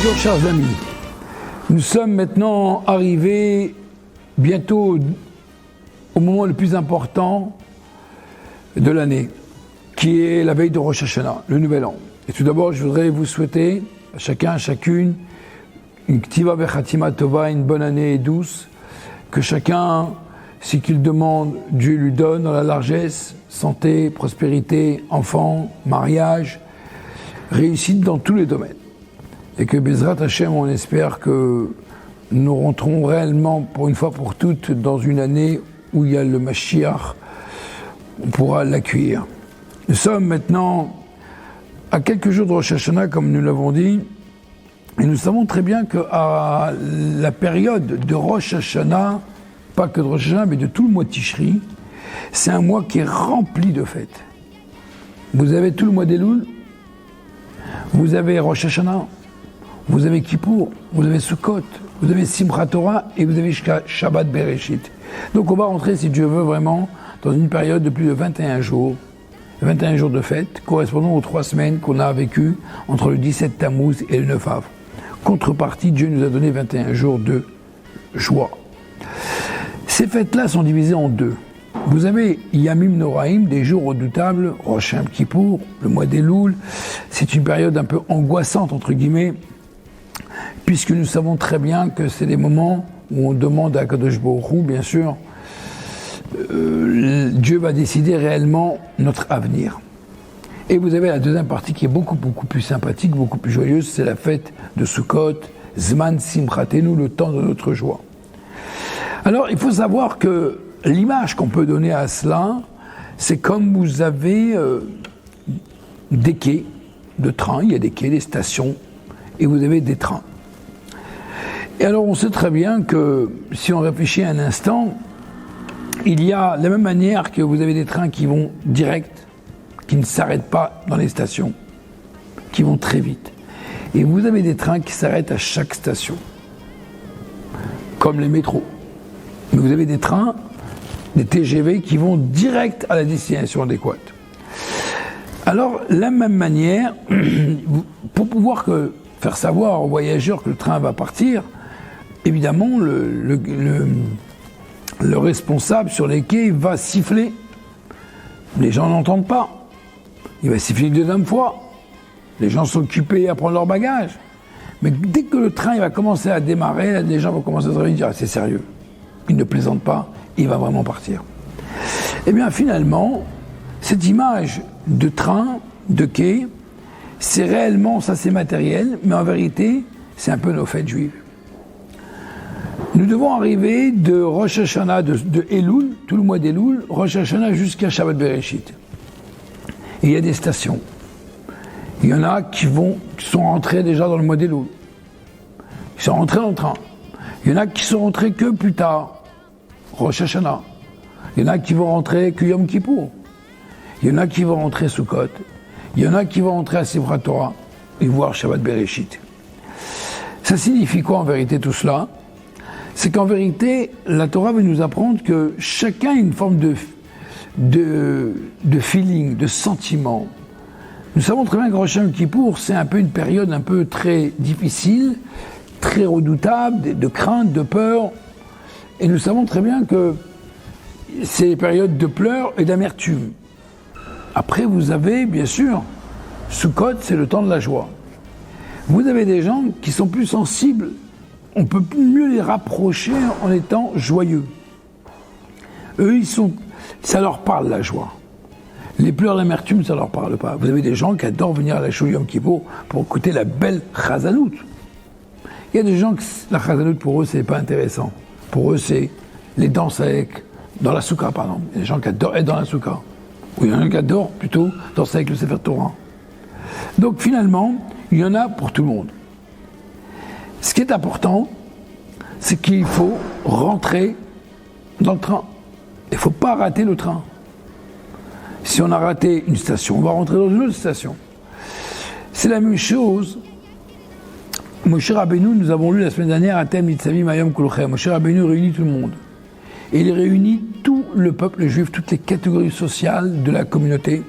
Bonjour chers amis, nous sommes maintenant arrivés bientôt au moment le plus important de l'année, qui est la veille de Rosh Hashanah, le Nouvel An. Et tout d'abord, je voudrais vous souhaiter à chacun, à chacune, une Ktiva Vechatima Tova, une bonne année douce, que chacun, si qu'il demande, Dieu lui donne dans la largesse, santé, prospérité, enfants, mariage, réussite dans tous les domaines. Et que Bezrat Hashem, on espère que nous rentrons réellement, pour une fois pour toutes, dans une année où il y a le Mashiach, on pourra l'accueillir. Nous sommes maintenant à quelques jours de Rosh Hashanah, comme nous l'avons dit, et nous savons très bien qu'à la période de Rosh Hashanah, pas que de Rosh Hashanah, mais de tout le mois de Tishri, c'est un mois qui est rempli de fêtes. Vous avez tout le mois d'Elul, vous avez Rosh Hashanah, vous avez Kippour, vous avez Sukkot, vous avez Simchat Torah et vous avez Shabbat Bereshit. Donc on va rentrer, si Dieu veut, vraiment dans une période de plus de 21 jours de fête, correspondant aux 3 semaines qu'on a vécues entre le 17 Tammuz et le 9 Av. Contrepartie, Dieu nous a donné 21 jours de joie. Ces fêtes-là sont divisées en deux. Vous avez Yamim Noraim, des jours redoutables, Rosh Hashanah Kippour, le mois d'Elul. C'est une période un peu angoissante, entre guillemets, puisque nous savons très bien que c'est des moments où on demande à Kadosh Baruch Hu, bien sûr, Dieu va décider réellement notre avenir. Et vous avez la deuxième partie qui est beaucoup plus sympathique, beaucoup plus joyeuse, c'est la fête de Sukkot, Zman Simchatenu, le temps de notre joie. Alors, il faut savoir que l'image qu'on peut donner à cela, c'est comme vous avez des quais de train, il y a des quais, des stations, et vous avez des trains. Et alors, on sait très bien que, si on réfléchit un instant, il y a, de la même manière que vous avez des trains qui vont direct, qui ne s'arrêtent pas dans les stations, qui vont très vite. Et vous avez des trains qui s'arrêtent à chaque station, comme les métros. Mais vous avez des trains, des TGV qui vont direct à la destination adéquate. Alors, de la même manière, pour pouvoir faire savoir aux voyageurs que le train va partir, évidemment, le responsable sur les quais va siffler. Les gens n'entendent pas. Il va siffler une deuxième fois. Les gens sont occupés à prendre leur bagage. Mais dès que le train il va commencer à démarrer, les gens vont commencer à se réveiller et dire « c'est sérieux, il ne plaisante pas, il va vraiment partir ». Eh bien finalement, cette image de train, de quai, c'est réellement, ça c'est matériel, mais en vérité, c'est un peu nos fêtes juives. Nous devons arriver de Rosh Hashanah, de Elul, tout le mois d'Elul, Rosh Hashanah jusqu'à Shabbat Bereshit. Et il y a des stations. Il y en a qui sont rentrés déjà dans le mois d'Elul. Ils sont rentrés dans le train. Il y en a qui sont rentrés que plus tard, Rosh Hashanah. Il y en a qui vont rentrer que Yom Kippour. Il y en a qui vont rentrer Sukkot. Il y en a qui vont rentrer à Simchat Torah et voir Shabbat Bereshit. Ça signifie quoi en vérité tout cela ? C'est qu'en vérité, la Torah veut nous apprendre que chacun a une forme de feeling, de sentiment. Nous savons très bien que Rosh Hashanah Kippour, c'est un peu une période un peu très difficile, très redoutable, de crainte, de peur. Et nous savons très bien que c'est des périodes de pleurs et d'amertume. Après, vous avez, bien sûr, Sukkot, c'est le temps de la joie. Vous avez des gens qui sont plus sensibles. On peut mieux les rapprocher en étant joyeux. Eux, ça leur parle la joie. Les pleurs, l'amertume, ça leur parle pas. Vous avez des gens qui adorent venir à la Shul Yom Kippour pour écouter la belle Chazanout. Il y a des gens que la Chazanout, pour eux, c'est pas intéressant. Pour eux, c'est les danses dans la soukha, par exemple. Il y a des gens qui adorent être dans la soukha. Ou il y en a qui adorent plutôt danser avec le Sefer Torah. Donc finalement, il y en a pour tout le monde. Ce qui est important, c'est qu'il faut rentrer dans le train. Il ne faut pas rater le train. Si on a raté une station, on va rentrer dans une autre station. C'est la même chose. Moshe Rabbeinu, nous avons lu la semaine dernière, Atem Nitzavim Hayom Kulchem. Moshe Rabbeinu réunit tout le monde. Et il réunit tout le peuple juif, toutes les catégories sociales de la communauté.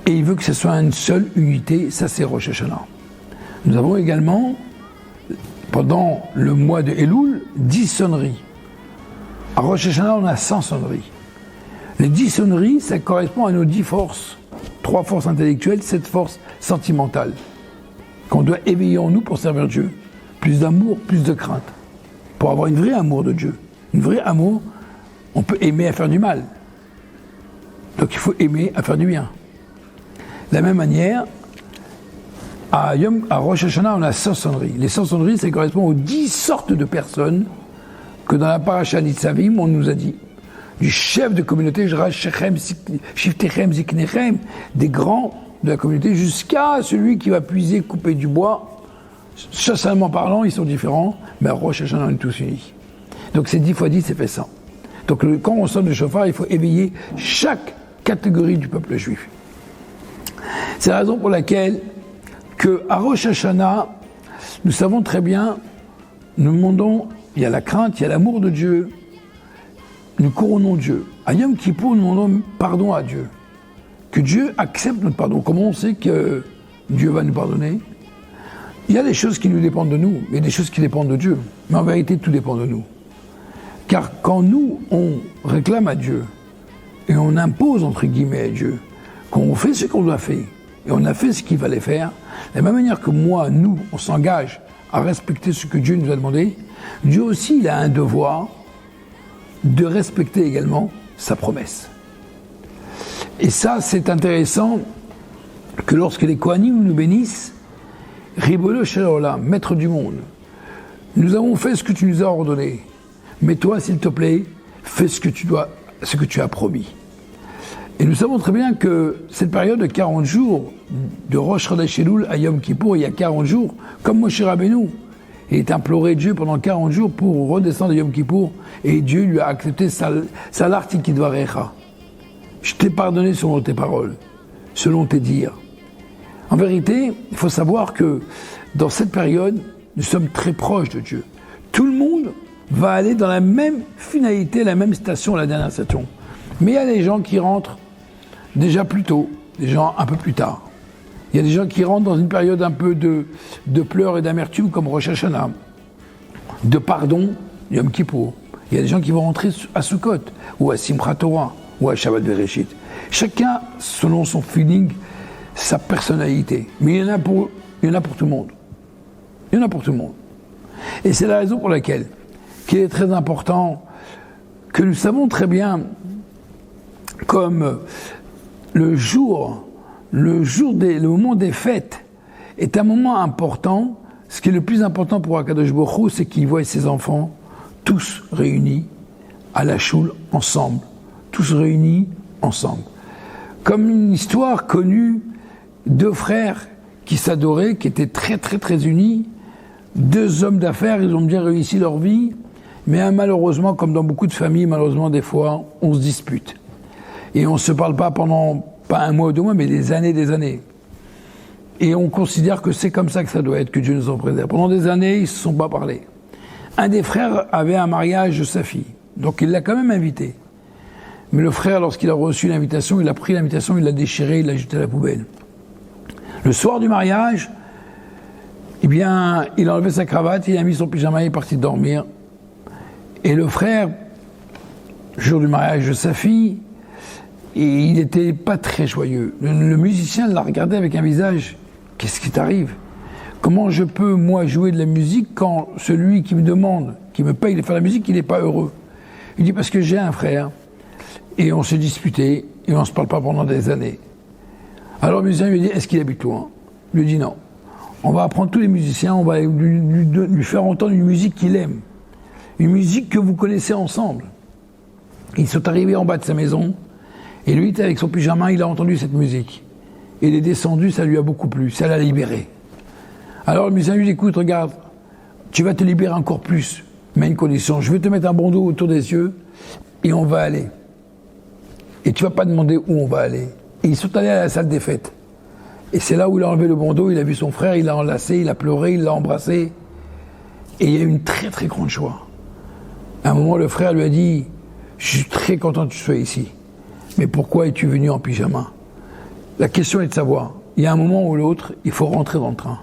Et il veut que ce soit une seule unité, ça c'est Rosh Hashanah. Nous avons également, pendant le mois de Elul, 10 sonneries. À Rosh Hashanah, on a 100 sonneries. Les 10 sonneries, ça correspond à nos 10 forces. 3 forces intellectuelles, 7 forces sentimentales. Qu'on doit éveiller en nous pour servir Dieu. Plus d'amour, plus de crainte. Pour avoir une vraie amour de Dieu. Une vraie amour, on peut aimer à faire du mal. Donc il faut aimer à faire du bien. De la même manière, à Rosh Hashanah, on a 100 sonneries. Les 100 sonneries, ça correspond aux 10 sortes de personnes que dans la paracha Nitzavim, on nous a dit. Du chef de communauté, Shiftechem, Ziknechem, des grands de la communauté, jusqu'à celui qui va puiser, couper du bois. Socialement parlant, ils sont différents, mais à Rosh Hashanah, on est tous unis. Donc c'est 10 fois 10, c'est fait 100. Donc quand on sonne le chauffard, il faut éveiller chaque catégorie du peuple juif. C'est la raison pour laquelle à Rosh Hashanah, nous savons très bien, nous demandons, il y a la crainte, il y a l'amour de Dieu, nous couronnons Dieu. À Yom Kippour, nous demandons pardon à Dieu. Que Dieu accepte notre pardon. Comment on sait que Dieu va nous pardonner? Il y a des choses qui nous dépendent de nous, mais il y a des choses qui dépendent de Dieu. Mais en vérité, tout dépend de nous. Car quand nous, on réclame à Dieu, et on impose, entre guillemets, à Dieu, qu'on fait ce qu'on doit faire, et on a fait ce qu'il fallait faire, de la même manière que moi, nous, on s'engage à respecter ce que Dieu nous a demandé, Dieu aussi, il a un devoir de respecter également sa promesse. Et ça, c'est intéressant que lorsque les Kohanim nous bénissent, Ribolo Shel Olam, maître du monde, nous avons fait ce que tu nous as ordonné, mais toi, s'il te plaît, fais ce que tu as promis. Et nous savons très bien que cette période de 40 jours, de Rosh Chodesh Elul à Yom Kippour, il y a 40 jours, comme Moshe Rabbeinu, il est imploré Dieu pendant 40 jours pour redescendre à Yom Kippour, et Dieu lui a accepté Salar Tikidvarecha. Je t'ai pardonné selon tes paroles, selon tes dires. En vérité, il faut savoir que dans cette période, nous sommes très proches de Dieu. Tout le monde va aller dans la même finalité, la même station, la dernière station. Mais il y a des gens qui rentrent déjà plus tôt, des gens un peu plus tard. Il y a des gens qui rentrent dans une période un peu de pleurs et d'amertume comme Rosh Hashanah, de pardon, Yom Kippour. Il y a des gens qui vont rentrer à Sukkot, ou à Simchat Torah, ou à Shabbat Bereshit. Chacun selon son feeling, sa personnalité. Mais il y en a pour tout le monde. Il y en a pour tout le monde. Et c'est la raison pour laquelle qu'il est très important que nous savons très bien comme le moment des fêtes est un moment important. Ce qui est le plus important pour Akadosh Baruch Hu, c'est qu'il voit ses enfants tous réunis à la choule ensemble. Tous réunis ensemble. Comme une histoire connue, 2 frères qui s'adoraient, qui étaient très très très unis, 2 hommes d'affaires, ils ont bien réussi leur vie, mais malheureusement, comme dans beaucoup de familles, malheureusement des fois, on se dispute. Et on ne se parle pas pendant, pas 1 mois ou 2 mois, mais des années. Et on considère que c'est comme ça que ça doit être, que Dieu nous en préserve. Pendant des années, ils ne se sont pas parlé. Un des frères avait un mariage de sa fille, donc il l'a quand même invité. Mais le frère, lorsqu'il a reçu l'invitation, il a pris l'invitation, il l'a déchirée, il l'a jetée à la poubelle. Le soir du mariage, eh bien, il a enlevé sa cravate, il a mis son pyjama, il est parti dormir. Et le frère, jour du mariage de sa fille, et il n'était pas très joyeux. Le musicien l'a regardé avec un visage, qu'est-ce qui t'arrive? Comment je peux, moi, jouer de la musique quand celui qui me demande, qui me paye de faire la musique, il n'est pas heureux? Il dit, parce que j'ai un frère, et on s'est disputé, et on ne se parle pas pendant des années. Alors le musicien lui dit, est-ce qu'il habite loin? Il lui dit non. On va apprendre tous les musiciens, on va lui faire entendre une musique qu'il aime. Une musique que vous connaissez ensemble. Ils sont arrivés en bas de sa maison, et lui, avec son pyjama, il a entendu cette musique. Il est descendu, ça lui a beaucoup plu, ça l'a libéré. Alors le musicien lui dit, écoute, regarde, tu vas te libérer encore plus, mais à une condition, je vais te mettre un bandeau autour des yeux, et on va aller. Et tu vas pas demander où on va aller. Et ils sont allés à la salle des fêtes. Et c'est là où il a enlevé le bandeau, il a vu son frère, il l'a enlacé, il a pleuré, il l'a embrassé. Et il y a eu une très très grande joie. À un moment, le frère lui a dit, je suis très content que tu sois ici. Mais pourquoi es-tu venu en pyjama? La question est de savoir, il y a un moment ou l'autre, il faut rentrer dans le train.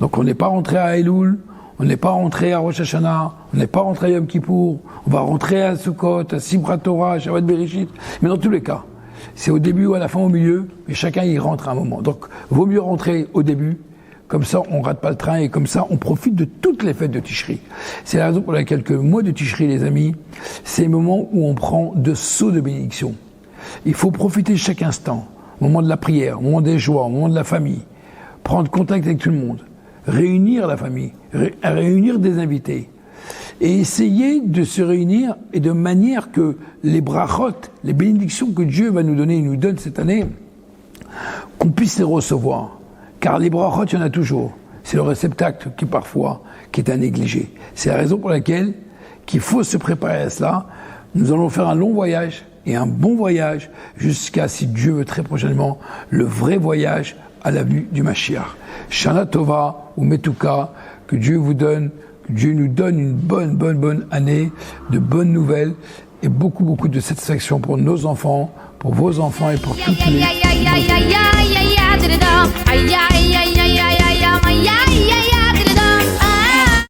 Donc on n'est pas rentré à Elul, on n'est pas rentré à Rosh Hashanah, on n'est pas rentré à Yom Kippour, on va rentrer à Sukkot, à Simchat Torah, à Shabbat Bereshit, mais dans tous les cas, c'est au début ou à la fin, au milieu, mais chacun y rentre à un moment. Donc vaut mieux rentrer au début, comme ça on rate pas le train et comme ça on profite de toutes les fêtes de Tishri. C'est la raison pour laquelle le mois de Tishri, les amis, c'est le moment où on prend de sauts de bénédiction. Il faut profiter de chaque instant, au moment de la prière, au moment des joies, au moment de la famille, prendre contact avec tout le monde, réunir la famille, réunir des invités et essayer de se réunir et de manière que les brachot, les bénédictions que Dieu va nous donner, il nous donne cette année, qu'on puisse les recevoir. Car les brachot, il y en a toujours. C'est le réceptacle qui est à négliger. C'est la raison pour laquelle qu'il faut se préparer à cela. Nous allons faire un long voyage et un bon voyage jusqu'à, si Dieu veut très prochainement, le vrai voyage à la venue du Mashiach. Shana Tova ou Metuka, que Dieu vous donne, que Dieu nous donne une bonne année, de bonnes nouvelles et beaucoup de satisfaction pour nos enfants, pour vos enfants et pour toutes les...